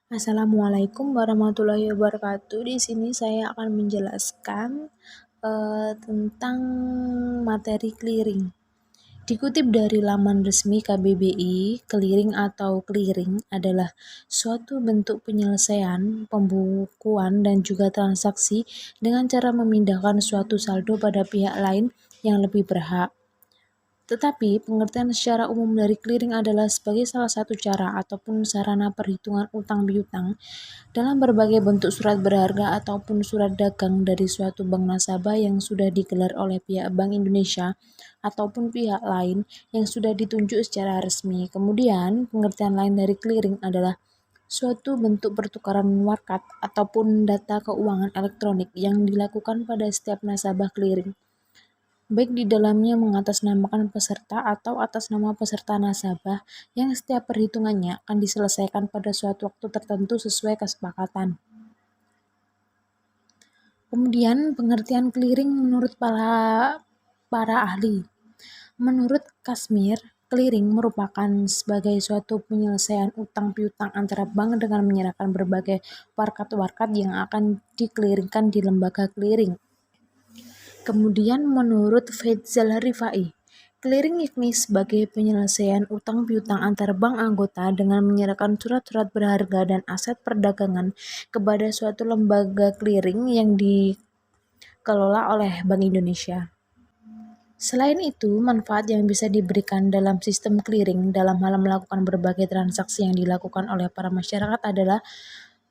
Assalamualaikum warahmatullahi wabarakatuh. Di sini saya akan menjelaskan tentang materi clearing. Dikutip dari laman resmi KBBI, clearing atau clearing adalah suatu bentuk penyelesaian, pembukuan, dan juga transaksi dengan cara memindahkan suatu saldo pada pihak lain yang lebih berhak. Tetapi, pengertian secara umum dari clearing adalah sebagai salah satu cara ataupun sarana perhitungan utang piutang dalam berbagai bentuk surat berharga ataupun surat dagang dari suatu bank nasabah yang sudah digelar oleh pihak Bank Indonesia ataupun pihak lain yang sudah ditunjuk secara resmi. Kemudian, pengertian lain dari clearing adalah suatu bentuk pertukaran warkat ataupun data keuangan elektronik yang dilakukan pada setiap nasabah clearing, baik di dalamnya mengatasnamakan peserta atau atas nama peserta nasabah yang setiap perhitungannya akan diselesaikan pada suatu waktu tertentu sesuai kesepakatan. Kemudian pengertian clearing menurut para ahli. Menurut Kasmir, clearing merupakan sebagai suatu penyelesaian utang piutang antara bank dengan menyerahkan berbagai warkat-warkat yang akan dikliringkan di lembaga clearing. Kemudian menurut Faizal Rifai, clearing yakni sebagai penyelesaian utang piutang antar bank anggota dengan menyerahkan surat-surat berharga dan aset perdagangan kepada suatu lembaga clearing yang dikelola oleh Bank Indonesia. Selain itu, manfaat yang bisa diberikan dalam sistem clearing dalam hal melakukan berbagai transaksi yang dilakukan oleh para masyarakat adalah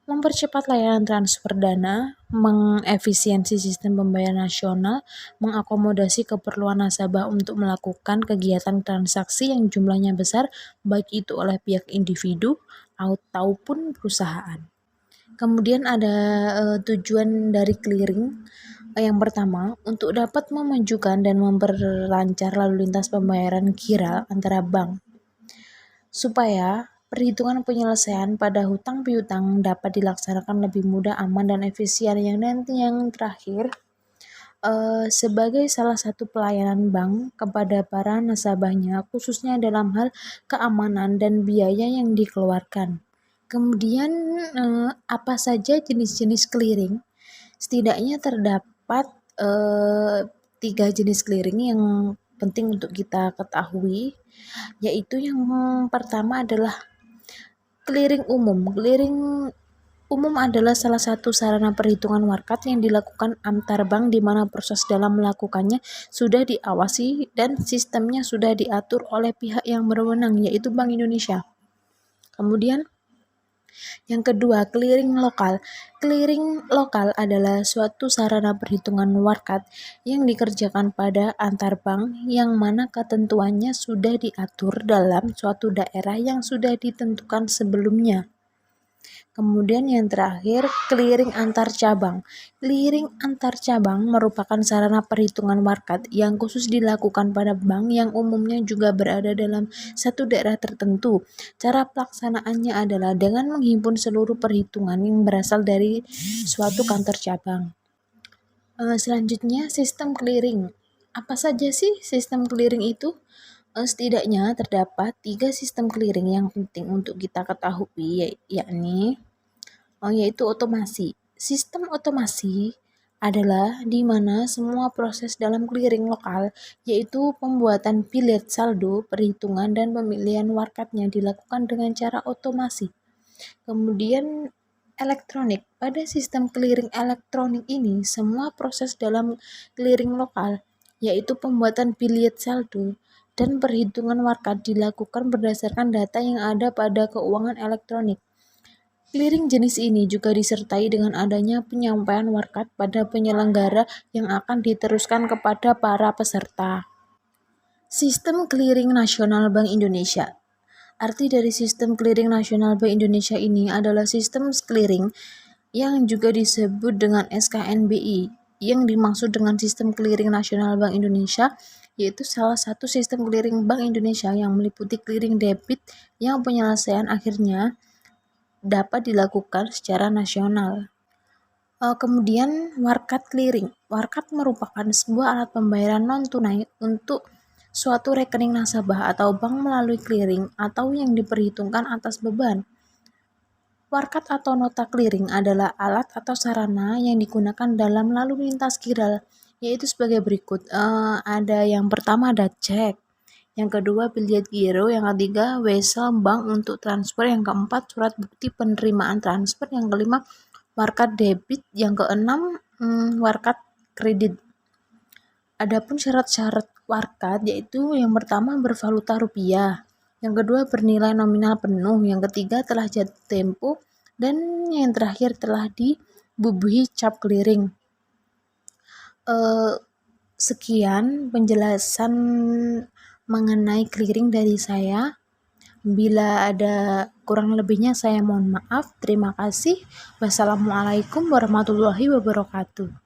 mempercepat layanan transfer dana, mengefisiensi sistem pembayaran nasional, mengakomodasi keperluan nasabah untuk melakukan kegiatan transaksi yang jumlahnya besar, baik itu oleh pihak individu ataupun perusahaan. Kemudian ada tujuan dari clearing. Yang pertama, untuk dapat memajukan dan memperlancar lalu lintas pembayaran kira antara bank, supaya perhitungan penyelesaian pada hutang piutang dapat dilaksanakan lebih mudah, aman, dan efisien. Yang terakhir, sebagai salah satu pelayanan bank kepada para nasabahnya, khususnya dalam hal keamanan dan biaya yang dikeluarkan. Kemudian, apa saja jenis-jenis clearing? Setidaknya terdapat 3 jenis clearing yang penting untuk kita ketahui, yaitu yang pertama adalah clearing umum. Clearing umum adalah salah satu sarana perhitungan warkat yang dilakukan antar bank di mana proses dalam melakukannya sudah diawasi dan sistemnya sudah diatur oleh pihak yang berwenang, yaitu Bank Indonesia. Kemudian yang kedua, clearing lokal. Clearing lokal adalah suatu sarana perhitungan warkat yang dikerjakan pada antar bank yang mana ketentuannya sudah diatur dalam suatu daerah yang sudah ditentukan sebelumnya. Kemudian yang terakhir, clearing antar cabang. Clearing antar cabang merupakan sarana perhitungan warkat yang khusus dilakukan pada bank yang umumnya juga berada dalam satu daerah tertentu. Cara pelaksanaannya adalah dengan menghimpun seluruh perhitungan yang berasal dari suatu kantor cabang. Selanjutnya, sistem clearing. Apa saja sih sistem clearing itu? Setidaknya terdapat 3 sistem clearing yang penting untuk kita ketahui, yaitu otomasi. Sistem otomasi adalah di mana semua proses dalam clearing lokal, yaitu pembuatan bilet saldo, perhitungan, dan pemilihan warkatnya dilakukan dengan cara otomasi. Kemudian elektronik. Pada sistem clearing elektronik ini, semua proses dalam clearing lokal, yaitu pembuatan bilet saldo dan perhitungan warkat dilakukan berdasarkan data yang ada pada keuangan elektronik. Clearing jenis ini juga disertai dengan adanya penyampaian warkat pada penyelenggara yang akan diteruskan kepada para peserta. Sistem Clearing Nasional Bank Indonesia. Arti dari sistem clearing nasional Bank Indonesia ini adalah sistem clearing yang juga disebut dengan SKNBI. Yang dimaksud dengan sistem clearing nasional Bank Indonesia yaitu salah satu sistem clearing Bank Indonesia yang meliputi clearing debit yang penyelesaian akhirnya dapat dilakukan secara nasional. Kemudian warkat clearing. Warkat merupakan sebuah alat pembayaran non-tunai untuk suatu rekening nasabah atau bank melalui clearing atau yang diperhitungkan atas beban. Warkat atau nota clearing adalah alat atau sarana yang digunakan dalam lalu lintas QRAL, yaitu sebagai berikut. Ada yang pertama ada cek, yang kedua biliet giro, yang ketiga wesel bank untuk transfer, yang keempat surat bukti penerimaan transfer, yang kelima warkat debit, yang keenam warkat kredit. Adapun syarat-syarat warkat yaitu yang pertama bervaluta rupiah, yang kedua bernilai nominal penuh, yang ketiga telah jatuh tempo, dan yang terakhir telah dibubuhi cap clearing. Sekian penjelasan mengenai clearing dari saya. Bila ada kurang lebihnya saya mohon maaf. Terima kasih. Wassalamualaikum warahmatullahi wabarakatuh.